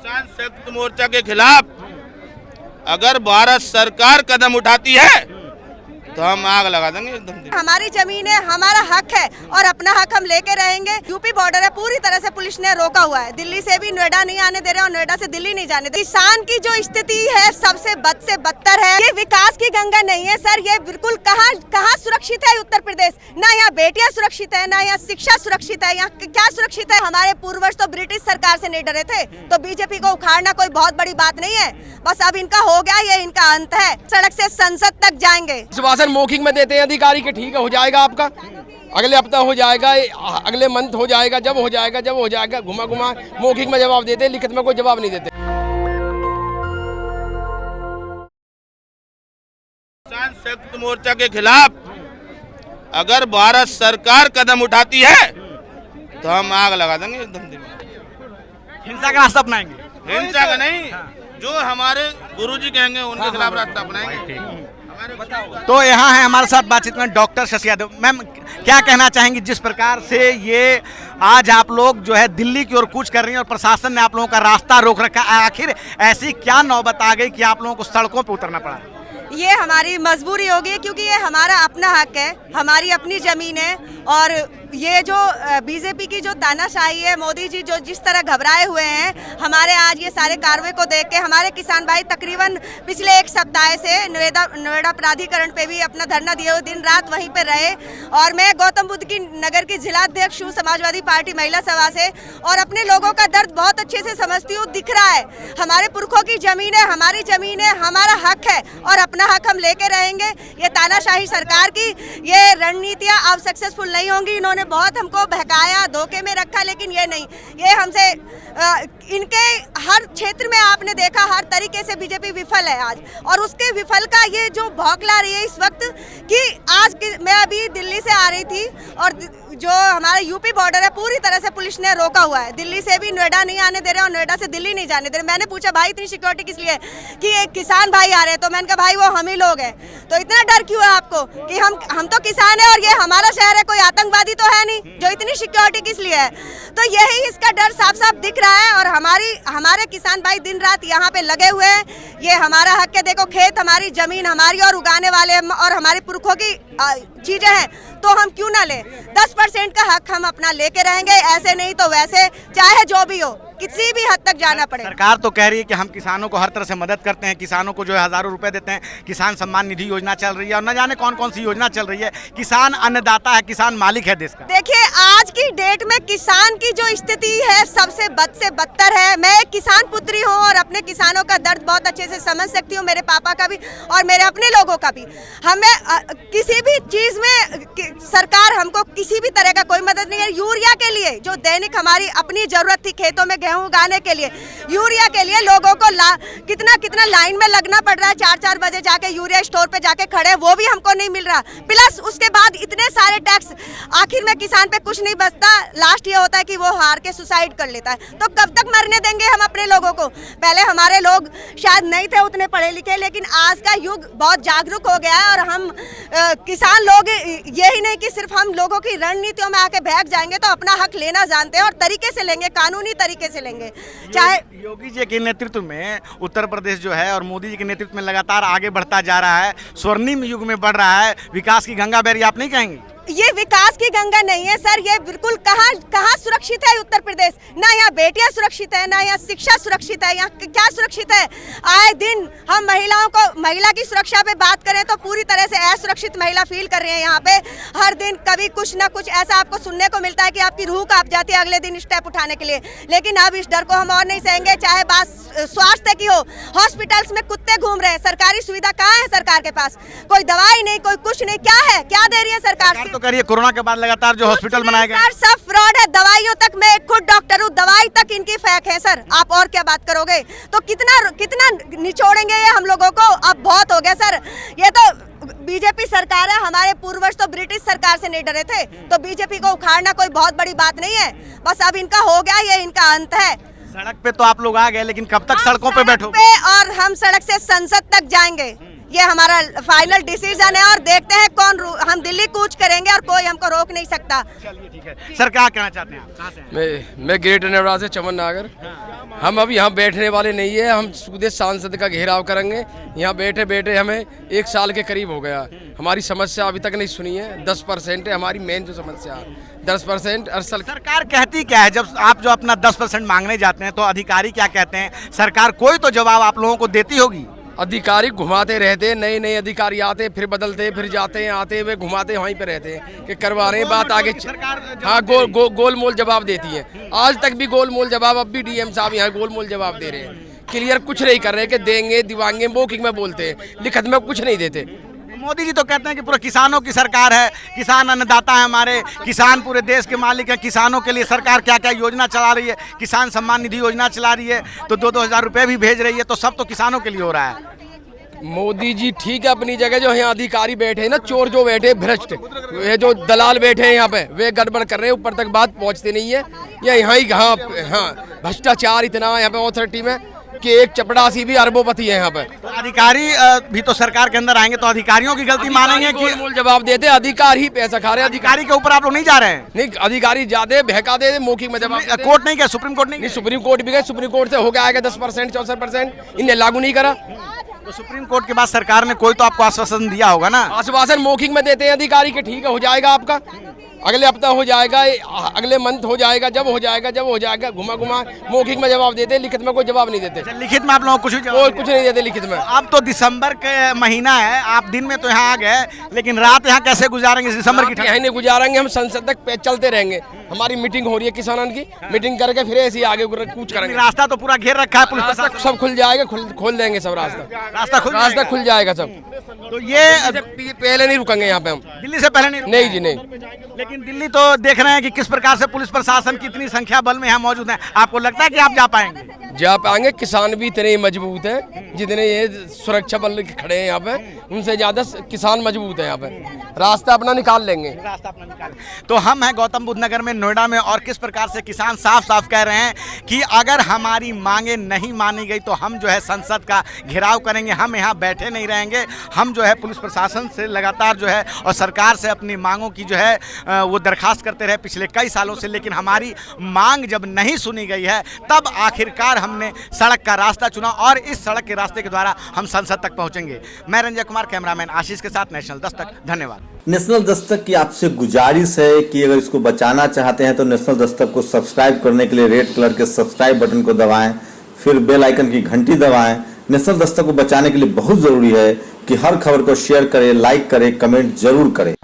किसान संयुक्त मोर्चा के खिलाफ अगर भारत सरकार कदम उठाती है तो हम आग लगा देंगे एकदम। हमारी जमीन है, हमारा हक है और अपना हक हम लेके रहेंगे। यूपी बॉर्डर है, पूरी तरह से पुलिस ने रोका हुआ है। दिल्ली से भी नोएडा नहीं आने दे रहे और नोएडा से दिल्ली नहीं जाने दे। किसान की जो स्थिति है सबसे बद से बदतर है। ये विकास की गंगा नहीं है सर, ये बिल्कुल कहाँ सुरक्षित है उत्तर प्रदेश? ना यहाँ बेटियां सुरक्षित है, ना यहाँ शिक्षा सुरक्षित है। यहाँ क्या सुरक्षित है? हमारे पूर्वज तो ब्रिटिश सरकार से नहीं डरे थे, तो बीजेपी को उखाड़ना कोई बहुत बड़ी बात नहीं है। बस अब इनका हो गया, ये इनका अंत है। सड़क से संसद तक जाएंगे। मौखिक में देते हैं अधिकारी के, ठीक है हो जाएगा आपका, अगले हफ्ता हो जाएगा, अगले मंथ हो जाएगा, जब हो जाएगा घुमा मौखिक में जवाब देते हैं, लिखित में कोई जवाब नहीं देते। किसान संयुक्त मोर्चा के खिलाफ अगर भारत सरकार कदम उठाती है तो हम आग लगा देंगे एकदम। हिंसा का रास्ता अपनाएंगे? हिंसा का नहीं, जो हमारे गुरुजी कहेंगे उनके खिलाफ रास्ता अपनाएंगे। तो यहाँ है हमारे साथ बातचीत में डॉक्टर शशि यादव। मैम, क्या कहना चाहेंगी जिस प्रकार से ये आज आप लोग जो है दिल्ली की ओर कूच कर रही हैं और प्रशासन ने आप लोगों का रास्ता रोक रखा है, आखिर ऐसी क्या नौबत आ गई कि आप लोगों को सड़कों पर उतरना पड़ा? ये हमारी मजबूरी होगी क्योंकि ये हमारा अपना हक है, हमारी अपनी जमीन है। और ये जो बीजेपी की जो तानाशाही है, मोदी जी जो जिस तरह घबराए हुए हैं, हमारे आज ये सारे कार्रवाई को देख के हमारे किसान भाई तकरीबन पिछले एक सप्ताह से नोएडा प्राधिकरण पे भी अपना धरना दिए हुए दिन रात वहीं पे रहे। और मैं गौतम बुद्ध की नगर की जिलाध्यक्ष हूँ समाजवादी पार्टी महिला सभा से, और अपने लोगों का दर्द बहुत अच्छे से समझती हूँ। दिख रहा है हमारे पुरखों की जमीन है, हमारी जमीन है, हमारा हक है और अपना हक हम लेके रहेंगे। ये तानाशाही सरकार की ये रणनीतियाँ अब सक्सेसफुल नहीं होंगी। इन्होंने बहुत हमको बहकाया, धोखे में रखा, लेकिन ये नहीं, ये हमसे इनके हर क्षेत्र में आपने देखा हर तरीके से बीजेपी विफल है आज। और उसके विफल का ये जो भौंकला रही है इस वक्त कि आज मैं अभी दिल्ली से आ रही थी और जो हमारा यूपी बॉर्डर है पूरी तरह से पुलिस ने रोका हुआ है। दिल्ली से भी नोएडा नहीं आने दे रहे और नोएडा से दिल्ली नहीं जाने दे रहे। मैंने पूछा भाई इतनी सिक्योरिटी किस लिए? कि एक किसान भाई आ रहे हैं, तो मैंने कहा भाई वो हम ही लोग हैं, तो इतना डर क्यों है आपको कि हम तो किसान है और ये हमारा शहर है, कोई आतंकवादी तो है नहीं, जो इतनी सिक्योरिटी किस लिए है? तो यही इसका डर साफ साफ दिख रहा है। और हमारे किसान भाई दिन रात यहाँ पे लगे हुए हैं। ये हमारा हक है, देखो खेत हमारी, जमीन हमारी और उगाने वाले और हमारे पुरखों की चीजें हैं, तो हम क्यों ना ले? 10% का हक हम अपना लेके रहेंगे, ऐसे नहीं तो वैसे, चाहे जो भी हो, किसी भी हद तक जाना पड़े। सरकार तो कह रही है कि हम किसानों को हर तरह से मदद करते हैं, किसानों को जो है हजारों रुपए देते हैं, किसान सम्मान निधि योजना चल रही है और न जाने कौन कौन सी योजना चल रही है। किसान अन्नदाता है, किसान मालिक है देश का। देखिए आज की डेट में किसान की जो स्थिति है सबसे बद से बदतर है। मैं एक किसान पुत्री हूँ और अपने किसानों का दर्द बहुत अच्छे से समझ सकती हूँ, मेरे पापा का भी और मेरे अपने लोगों का भी। हमें किसी भी चीज में सरकार हमको किसी भी तरह का कोई मदद नहीं है। यूरिया के लिए जो दैनिक हमारी अपनी जरूरत थी खेतों में गेहूं उगाने के लिए, यूरिया के लिए लोगों को कितना लाइन में लगना पड़ रहा है, 4-4 बजे जाके यूरिया स्टोर पे जाके खड़े, वो भी हमको नहीं मिल रहा। प्लस उसके बाद इतने सारे टैक्स, आखिर में किसान पे कुछ नहीं बचता। लास्ट ये होता है कि वो हार के सुसाइड कर लेता है। तो कब तक मरने देंगे हम अपने लोगों को? पहले हमारे लोग शायद नहीं थे उतने पढ़े लिखे, लेकिन आज का युग बहुत जागरूक हो गया है और हम किसान लोग यही नहीं कि सिर्फ हम लोगों की रणनीतियों में आके बहक जाएंगे, तो अपना हक लेना जानते हैं और तरीके से लेंगे, कानूनी तरीके से लेंगे। चाहे योगी जी के नेतृत्व में उत्तर प्रदेश जो है और मोदी जी के नेतृत्व में लगातार आगे बढ़ता जा रहा है, स्वर्णिम युग में बढ़ रहा है, विकास की गंगा बह रही है, आप नहीं कहेंगे? ये विकास की गंगा नहीं है सर, ये बिल्कुल कहाँ सुरक्षित है उत्तर प्रदेश? ना यहाँ बेटियां सुरक्षित है, ना यहाँ शिक्षा सुरक्षित है। यहाँ क्या सुरक्षित है? आए दिन हम महिला की सुरक्षा पे बात करें तो पूरी तरह से असुरक्षित महिला फील कर रही है। यहाँ पे हर दिन कभी कुछ ना कुछ ऐसा आपको सुनने को मिलता है कि आपकी रूह कांप जाती है अगले दिन स्टेप उठाने के लिए। लेकिन अब इस डर को हम और नहीं सहेंगे। चाहे बात स्वास्थ्य की हो, हॉस्पिटल्स में कुत्ते घूम रहे हैं, सरकारी सुविधा कहाँ है सरकार के पास? कोई दवाई नहीं, कोई कुछ नहीं। क्या है, क्या दे रही है सरकार? तो करिए, कोरोना के बाद लगातार जो हॉस्पिटल बनाए गए सर सब फ्रॉड है। दवाइयों तक, मैं खुद डॉक्टर हूँ, दवाई तक इनकी फेक है सर। आप और क्या बात करोगे? तो कितना निचोड़ेंगे ये हम लोगों को? अब बहुत हो गया सर। ये तो बीजेपी सरकार है, हमारे पूर्वज तो ब्रिटिश सरकार से नहीं डरे थे, तो बीजेपी को उखाड़ना कोई बहुत बड़ी बात नहीं है। बस अब इनका हो गया, ये इनका अंत है। सड़क पे तो आप लोग आ गए, लेकिन कब तक सड़कों पे बैठोगे? और हम सड़क से संसद तक जाएंगे। ये हमारा फाइनल डिसीजन है और देखते हैं हम दिल्ली कूच करेंगे और कोई हमको रोक नहीं सकता। चलिए ठीक है सर, क्या कहना चाहते हैं आप, कहाँ से हैं? मैं ग्रेटर नोएडा से चमन नागर। हम अब यहाँ बैठने वाले नहीं है, हम सीधे सांसद का घेराव करेंगे। यहाँ बैठे बैठे हमें 1 साल के करीब हो गया, हमारी समस्या अभी तक नहीं सुनी है। 10% है हमारी मेन जो समस्या है, 10% अरसल। सरकार कहती क्या है जब आप जो अपना 10% मांगने जाते हैं तो अधिकारी क्या कहते हैं? सरकार कोई तो जवाब आप लोगों को देती होगी। अधिकारी घुमाते रहते, नए नए अधिकारी आते फिर बदलते फिर जाते हैं, आते हुए घुमाते वहीं पे रहते हैं कि करवा रहे हैं बात आगे। हाँ, गोल मोल जवाब देती है। आज तक भी गोल मोल जवाब, अब भी डीएम साहब यहाँ गोल मोल जवाब दे रहे हैं। क्लियर कुछ नहीं कर रहे कि देंगे दिवाएंगे, मौखिक में बोलते हैं, लिखत में कुछ नहीं देते। मोदी जी तो कहते हैं कि पूरा किसानों की सरकार है, किसान अन्नदाता है हमारे, किसान पूरे देश के मालिक हैं। किसानों के लिए सरकार क्या क्या योजना चला रही है, किसान सम्मान निधि योजना चला रही है, तो 2-2 हज़ार रुपये भी भेज रही है, तो सब तो किसानों के लिए हो रहा है। मोदी जी ठीक है अपनी जगह, जो यहाँ अधिकारी बैठे हैं ना, चोर जो बैठे भ्रष्ट, ये जो दलाल बैठे हैं यहाँ पे, वे गड़बड़ कर रहे हैं, ऊपर तक बात पहुँचती नहीं है। या यहाँ ही हाँ भ्रष्टाचार इतना यहाँ पे अथॉरिटी में कि एक चपड़ासी भी अरबोपति है यहाँ पे। तो अधिकारी भी तो सरकार के अंदर आएंगे तो अधिकारियों की गलती मानेंगे कि मूल जवाब देते, अधिकारी पैसा खा रहे हैं। अधिकारी के ऊपर आप लोग नहीं जा रहे हैं? नहीं, अधिकारी ज्यादा बहका दे, मौखिक में जवाब देते। कोर्ट नहीं गया, सुप्रीम कोर्ट नहीं नहीं, सुप्रीम कोर्ट भी गए, सुप्रीम कोर्ट से हो गया आएगा 10% 64%, इन्हें लागू नहीं करा। तो सुप्रीम कोर्ट के बाद सरकार ने कोई तो आपको आश्वासन दिया होगा ना? आश्वासन मौखिक में देते हैं अधिकारी के, ठीक है हो जाएगा आपका, अगले हफ्ता हो जाएगा, अगले मंथ हो जाएगा, जब हो जाएगा घुमा मौखिक में जवाब देते, लिखित में कोई जवाब नहीं देते। लिखित में आप लोगों को कुछ नहीं देते लिखित में। अब तो दिसंबर के महीना है, आप दिन में तो यहाँ आ गए, लेकिन रात यहाँ कैसे गुजारेंगे? दिसंबर की यहीं नहीं गुजारेंगे, हम संसद तक चलते रहेंगे। हमारी मीटिंग हो रही है किसानों की, मीटिंग करके फिर ऐसे आगे कूच करेंगे। रास्ता तो पूरा घेर रखा है पुलिस प्रशासन, सब खुल जाएगा, खोल देंगे सब रास्ता खुल जाएगा सब। तो ये पहले नहीं रुकेंगे यहाँ पे हम, दिल्ली से पहले नहीं जी नहीं। लेकिन दिल्ली तो देख रहे हैं कि किस प्रकार से पुलिस प्रशासन की इतनी संख्या बल में यहाँ मौजूद है, आपको लगता है कि आप जा पाएंगे? जा पाएंगे, किसान भी इतने ही मजबूत हैं जितने ये सुरक्षा बल खड़े हैं यहाँ पे, उनसे ज्यादा किसान मजबूत है यहाँ पे, रास्ता अपना निकाल लेंगे। तो हम हैं गौतम बुद्ध नगर में, नोएडा में, और किस प्रकार से किसान साफ साफ कह रहे हैं कि अगर हमारी मांगे नहीं मानी गई तो हम जो है संसद का घेराव करेंगे, हम यहाँ बैठे नहीं रहेंगे। हम जो है पुलिस प्रशासन से लगातार जो है और सरकार से अपनी मांगों की जो है वो दरखास्त करते रहे पिछले कई सालों से, लेकिन हमारी मांग जब नहीं सुनी गई है तब आखिरकार हमने सड़क का रास्ता चुना और इस सड़क के रास्ते के द्वारा हम संसद तक पहुंचेंगे। मैं रंजय कुमार, कैमरामैन आशीष के साथ, नेशनल दस्तक। धन्यवाद। नेशनल दस्तक की आपसे गुजारिश है कि अगर इसको बचाना चाहते हैं तो नेशनल दस्तक को सब्सक्राइब करने के लिए रेड कलर के सब्सक्राइब बटन को दबाएं, फिर बेल आइकन की घंटी दबाएं। नेशनल दस्तक को बचाने के लिए बहुत जरूरी है कि हर खबर को शेयर करें, लाइक करें, कमेंट जरूर करें।